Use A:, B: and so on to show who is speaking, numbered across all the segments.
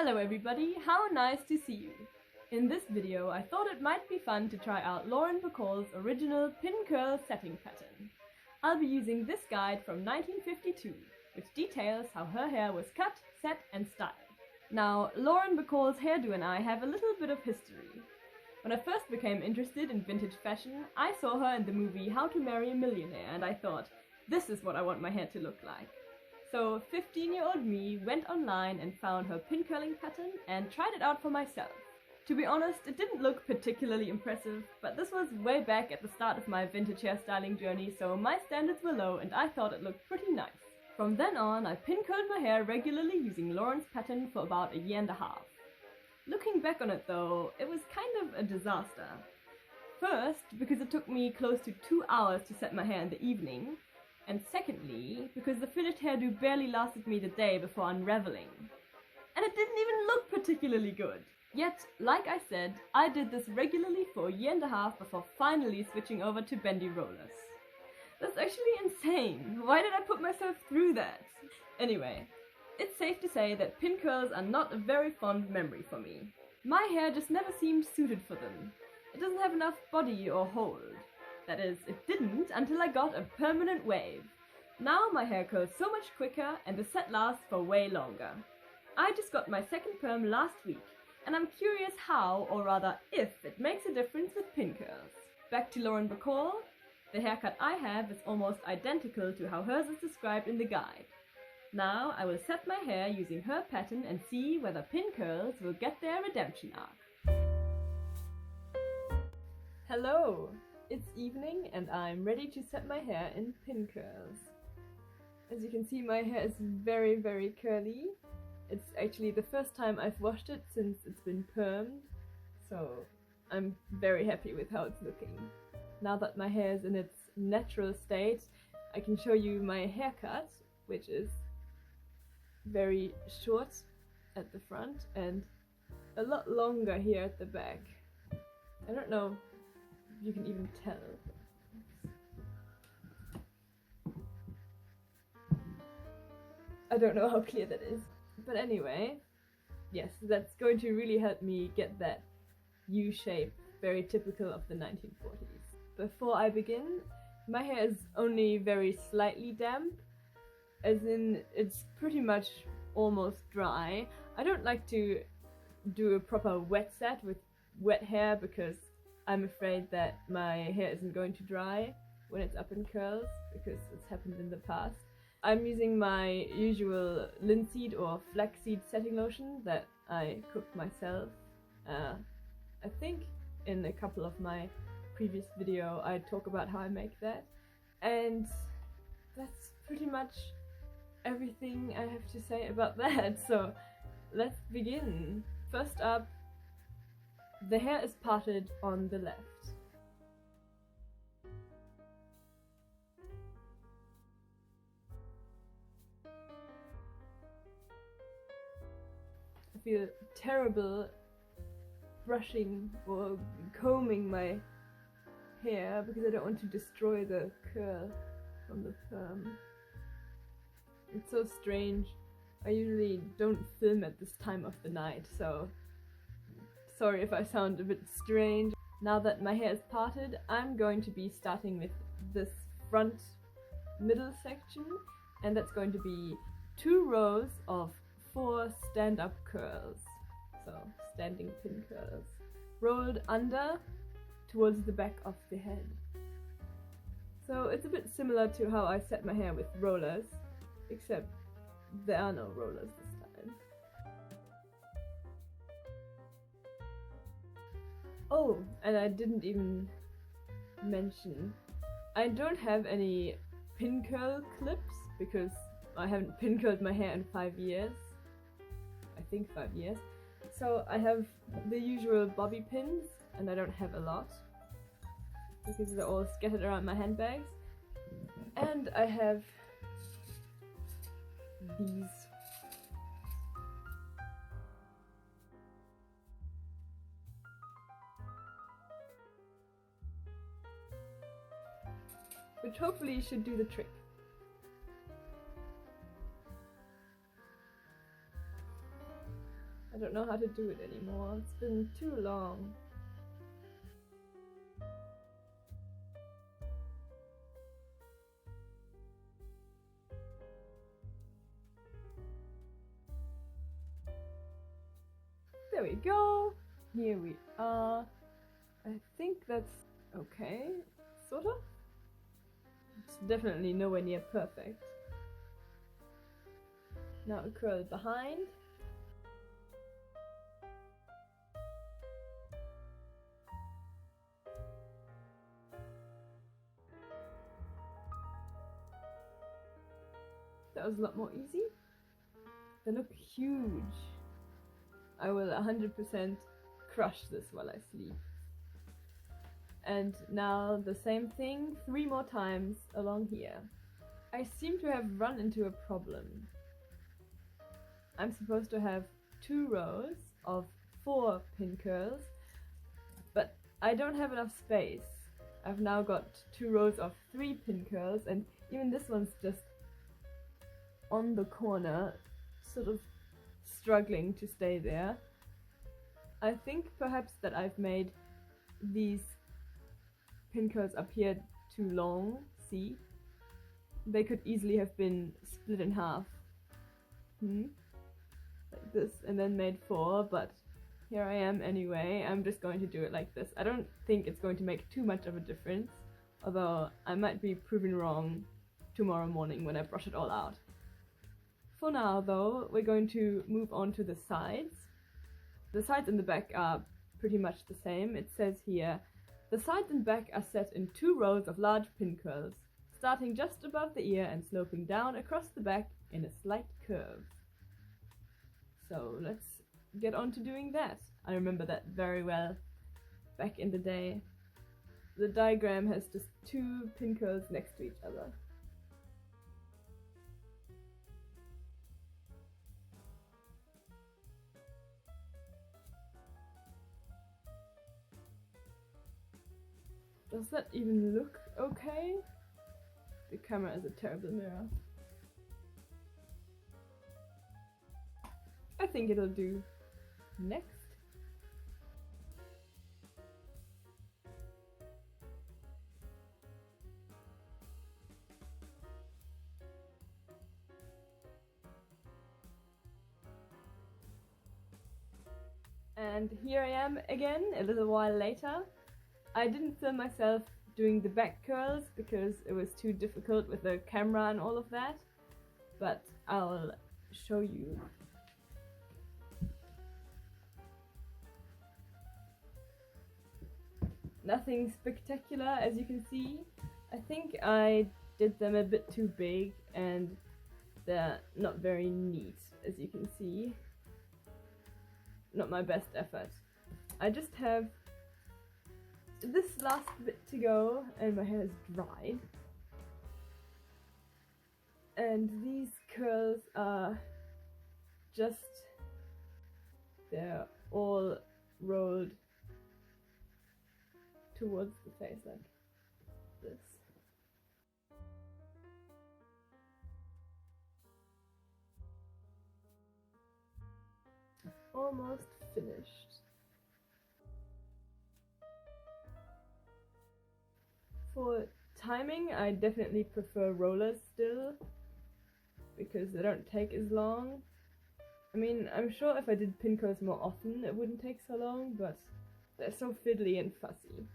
A: Hello everybody, how nice to see you! In this video I thought it might be fun to try out Lauren Bacall's original pin curl setting pattern. I'll be using this guide from 1952, which details how her hair was cut, set and styled. Now, Lauren Bacall's hairdo and I have a little bit of history. When I first became interested in vintage fashion, I saw her in the movie How to Marry a Millionaire and I thought, this is what I want my hair to look like. So 15-year-old me went online and found her pin curling pattern and tried it out for myself. To be honest, it didn't look particularly impressive, but this was way back at the start of my vintage hairstyling journey, so my standards were low and I thought it looked pretty nice. From then on, I pin curled my hair regularly using Lauren's pattern for about a year and a half. Looking back on it though, it was kind of a disaster. First, because it took me close to 2 hours to set my hair in the evening, and secondly, because the finished hairdo barely lasted me the day before unraveling. And it didn't even look particularly good. Yet, like I said, I did this regularly for a year and a half before finally switching over to bendy rollers. That's actually insane. Why did I put myself through that? Anyway, it's safe to say that pin curls are not a very fond memory for me. My hair just never seemed suited for them. It doesn't have enough body or hold. That is, it didn't until I got a permanent wave. Now my hair curls so much quicker and the set lasts for way longer. I just got my second perm last week, and I'm curious how, or rather if, it makes a difference with pin curls. Back to Lauren Bacall. The haircut I have is almost identical to how hers is described in the guide. Now I will set my hair using her pattern and see whether pin curls will get their redemption arc. Hello! It's evening and I'm ready to set my hair in pin curls. As you can see, my hair is very, very curly. It's actually the first time I've washed it since it's been permed, so I'm very happy with how it's looking. Now that my hair is in its natural state, I can show you my haircut, which is very short at the front and a lot longer here at the back. I don't know if you can even tell. I don't know how clear that is. But anyway, yes, that's going to really help me get that U shape, very typical of the 1940s. Before I begin, my hair is only very slightly damp, as in it's pretty much almost dry. I don't like to do a proper wet set with wet hair because I'm afraid that my hair isn't going to dry when it's up in curls, because it's happened in the past. I'm using my usual linseed or flaxseed setting lotion that I cooked myself. I think in a couple of my previous video I talk about how I make that. And that's pretty much everything I have to say about that, so let's begin. First up, the hair is parted on the left. I feel terrible brushing or combing my hair because I don't want to destroy the curl from the perm. It's so strange. I usually don't film at this time of the night, so sorry if I sound a bit strange. Now that my hair is parted, I'm going to be starting with this front middle section, and that's going to be 2 rows of 4 stand-up curls, so standing pin curls, rolled under towards the back of the head. So it's a bit similar to how I set my hair with rollers, except there are no rollers this time. Oh, and I didn't even mention, I don't have any pin curl clips because I haven't pin curled my hair in 5 years. I think 5 years. So I have the usual bobby pins, and I don't have a lot because they're all scattered around my handbags. And I have these. Which hopefully should do the trick. I don't know how to do it anymore. It's been too long. There we go. Here we are. I think that's okay, sort of. It's definitely nowhere near perfect. Now a curl behind. That was a lot more easy. They look huge. I will 100% crush this while I sleep. And now the same thing 3 more times along here. I seem to have run into a problem. I'm supposed to have 2 rows of 4 pin curls, but I don't have enough space. I've now got 2 rows of 3 pin curls, and even this one's just on the corner, sort of struggling to stay there. I think perhaps that I've made these pin curls up here too long. See? They could easily have been split in half. Like this, and then made 4, but here I am anyway. I'm just going to do it like this. I don't think it's going to make too much of a difference, although I might be proven wrong tomorrow morning when I brush it all out. For now though, we're going to move on to the sides. The sides and the back are pretty much the same. It says here, the sides and back are set in 2 rows of large pin curls, starting just above the ear and sloping down across the back in a slight curve. So let's get on to doing that. I remember that very well back in the day. The diagram has just 2 pin curls next to each other. Does that even look okay? The camera is a terrible mirror. I think it'll do. Next. And here I am again, a little while later. I didn't film myself doing the back curls because it was too difficult with the camera and all of that, but I'll show you. Nothing spectacular, as you can see. I think I did them a bit too big and they're not very neat, as you can see. Not my best effort. I just have this last bit to go and my hair is dried. And these curls are just, they're all rolled towards the face like this. Almost finished. For timing, I definitely prefer rollers still, because they don't take as long. I mean, I'm sure if I did pin curls more often it wouldn't take so long, but they're so fiddly and fussy.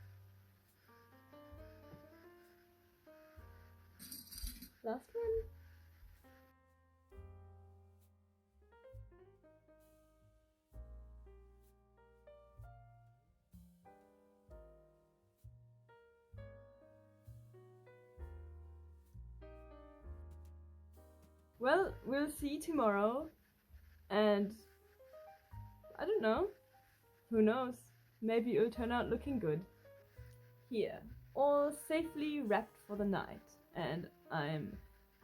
A: Last one. Well, we'll see tomorrow, and I don't know, who knows, maybe it'll turn out looking good. Here, all safely wrapped for the night, and I'm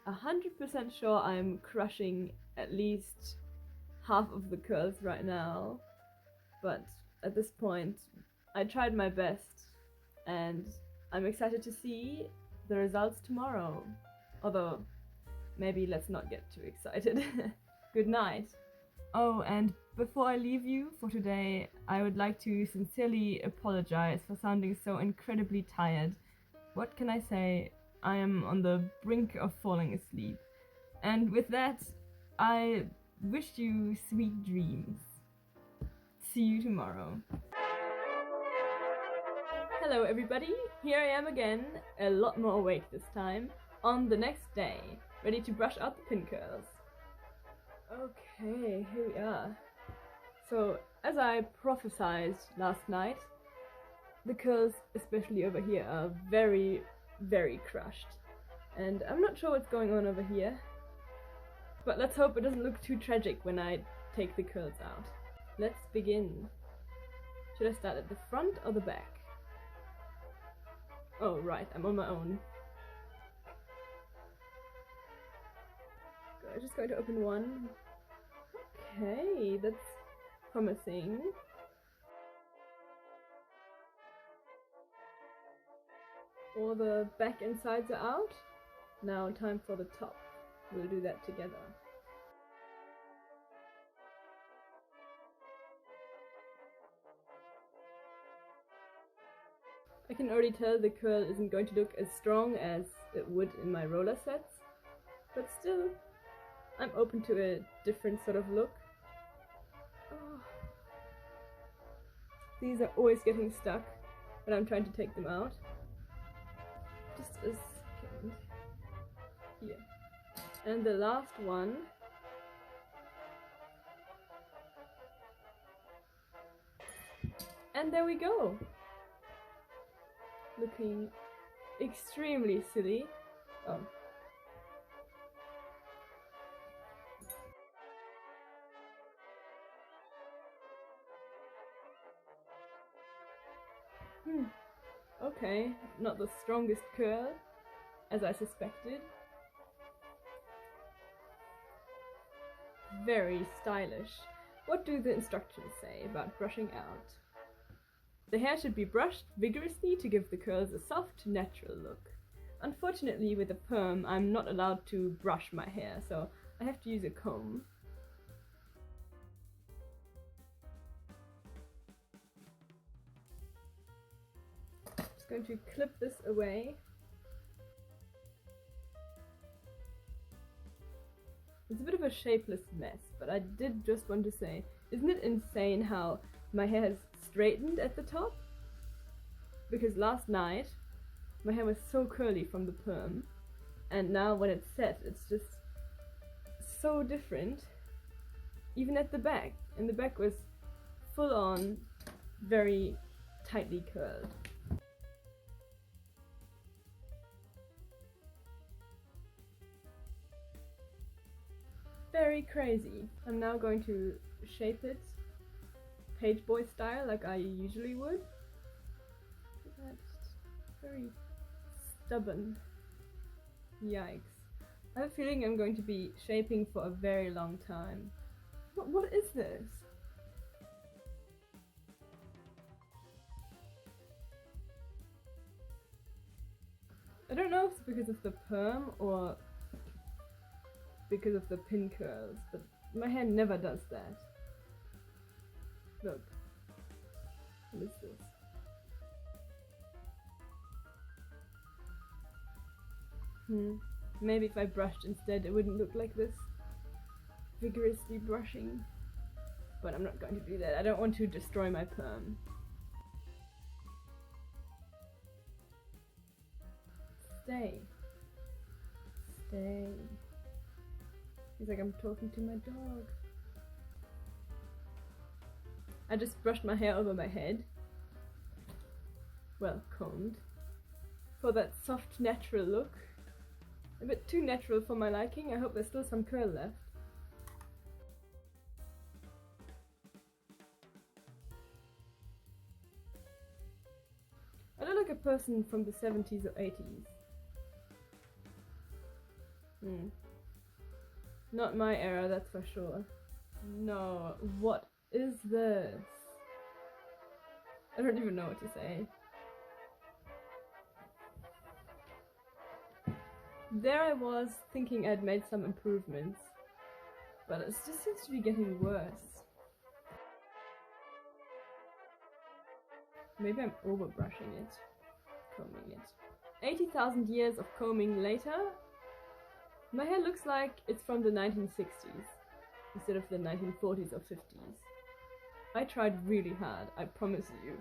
A: 100% sure I'm crushing at least half of the curls right now, but at this point I tried my best and I'm excited to see the results tomorrow, although maybe let's not get too excited. Good night. Oh, and Before I leave you for today, I would like to sincerely apologize for sounding so incredibly tired. What can I say? I am on the brink of falling asleep. And with that, I wish you sweet dreams. See you tomorrow. Hello everybody, here I am again, a lot more awake this time, on the next day, ready to brush out the pin curls. Okay, here we are. So, as I prophesied last night, the curls, especially over here, are very, very crushed. And I'm not sure what's going on over here, but let's hope it doesn't look too tragic when I take the curls out. Let's begin. Should I start at the front or the back? Oh right, I'm on my own. I'm just going to open one. Okay, that's promising. All the back and sides are out. Now time for the top. We'll do that together. I can already tell the curl isn't going to look as strong as it would in my roller sets, but still, I'm open to a different sort of look. Oh. These are always getting stuck when I'm trying to take them out. Just a second. Here. And the last one. And there we go! Looking extremely silly. Oh. Okay, not the strongest curl, as I suspected. Very stylish. What do the instructions say about brushing out? The hair should be brushed vigorously to give the curls a soft, natural look. Unfortunately, with a perm, I'm not allowed to brush my hair, so I have to use a comb. Just going to clip this away. It's a bit of a shapeless mess, but I did just want to say, isn't it insane how my hair has straightened at the top? Because last night, my hair was so curly from the perm, and now when it's set, it's just so different. Even at the back, and the back was full on, very tightly curled. Very crazy. I'm now going to shape it page boy style like I usually would. That's very stubborn. Yikes. I have a feeling I'm going to be shaping for a very long time. What is this? I don't know if it's because of the perm or because of the pin curls, but my hair never does that. Look. What is this? Maybe if I brushed instead it wouldn't look like this. Vigorously brushing. But I'm not going to do that. I don't want to destroy my perm. Stay. Stay. Feels like I'm talking to my dog. I just brushed my hair over my head. Well, combed. For that soft, natural look. A bit too natural for my liking. I hope there's still some curl left. I look like a person from the 70s or 80s. Not my era, that's for sure. No, what is this? I don't even know what to say. There I was, thinking I'd made some improvements, but it just seems to be getting worse. Maybe I'm overbrushing it, combing it. 80,000 years of combing later, my hair looks like it's from the 1960s instead of the 1940s or 50s. I tried really hard, I promise you.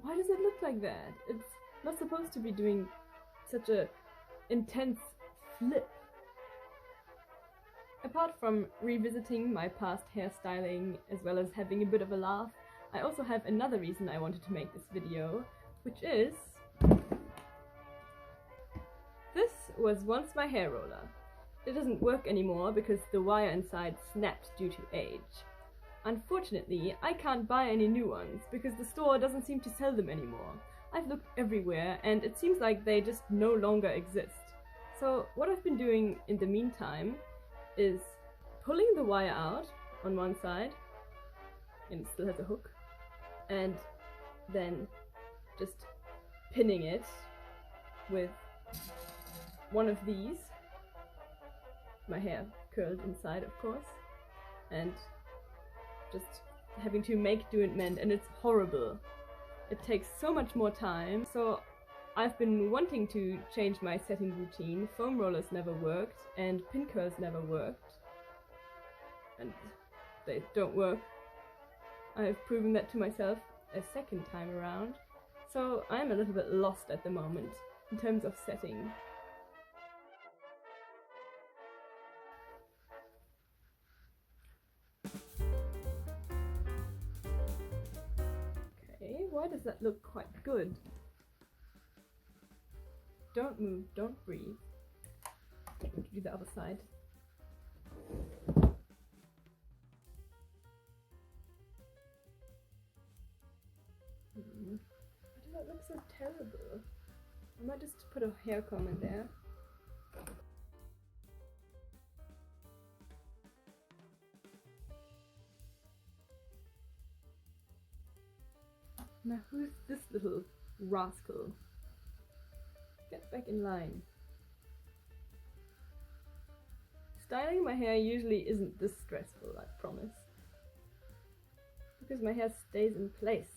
A: Why does it look like that? It's not supposed to be doing such a intense flip. Apart from revisiting my past hairstyling as well as having a bit of a laugh, I also have another reason I wanted to make this video, which is... this was once my hair roller. It doesn't work anymore because the wire inside snapped due to age. Unfortunately, I can't buy any new ones because the store doesn't seem to sell them anymore. I've looked everywhere and it seems like they just no longer exist. So what I've been doing in the meantime is pulling the wire out on one side, and it still has a hook, and then just pinning it with one of these. My hair curled inside, of course, and just having to make do and mend, and it's horrible. It takes so much more time, so I've been wanting to change my setting routine. Foam rollers never worked, and pin curls never worked, and they don't work. I've proven that to myself a second time around, so I'm a little bit lost at the moment in terms of setting. Okay, why does that look quite good? Don't move, don't breathe. I'm going to do the other side. Why does that look so terrible? I might just put a hair comb in there. Now who's this little rascal? Get back in line. Styling my hair usually isn't this stressful, I promise. Because my hair stays in place.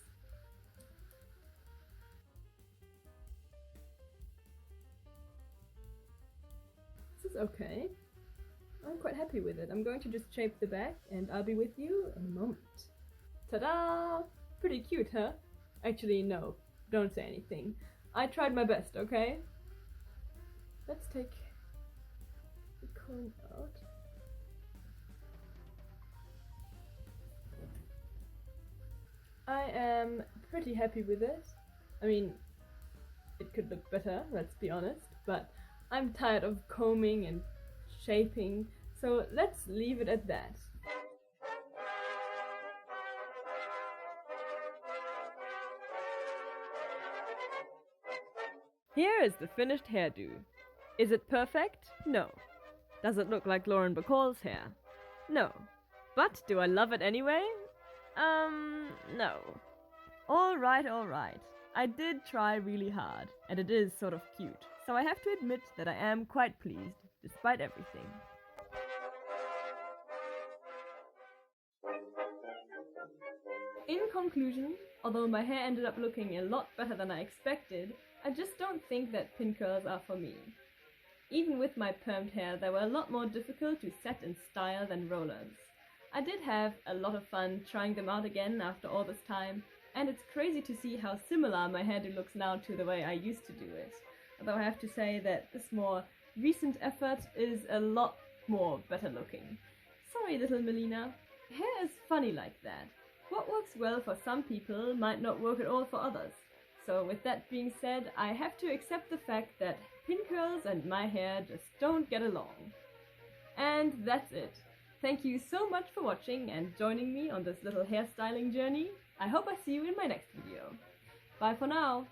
A: This is okay. I'm quite happy with it. I'm going to just shape the back and I'll be with you in a moment. Ta-da! Pretty cute, huh? Actually, no. Don't say anything. I tried my best, okay? Let's take the comb out. I am pretty happy with it. I mean, it could look better, let's be honest, but I'm tired of combing and shaping, so let's leave it at that. Here is the finished hairdo. Is it perfect? No. Does it look like Lauren Bacall's hair? No. But do I love it anyway? No. Alright. I did try really hard, and it is sort of cute, so I have to admit that I am quite pleased, despite everything. In conclusion, although my hair ended up looking a lot better than I expected, I just don't think that pin curls are for me. Even with my permed hair, they were a lot more difficult to set and style than rollers. I did have a lot of fun trying them out again after all this time, and it's crazy to see how similar my hairdo looks now to the way I used to do it. Although I have to say that this more recent effort is a lot more better looking. Sorry, little Melina. Hair is funny like that. What works well for some people might not work at all for others. So with that being said, I have to accept the fact that pin curls and my hair just don't get along. And that's it. Thank you so much for watching and joining me on this little hairstyling journey. I hope I see you in my next video. Bye for now!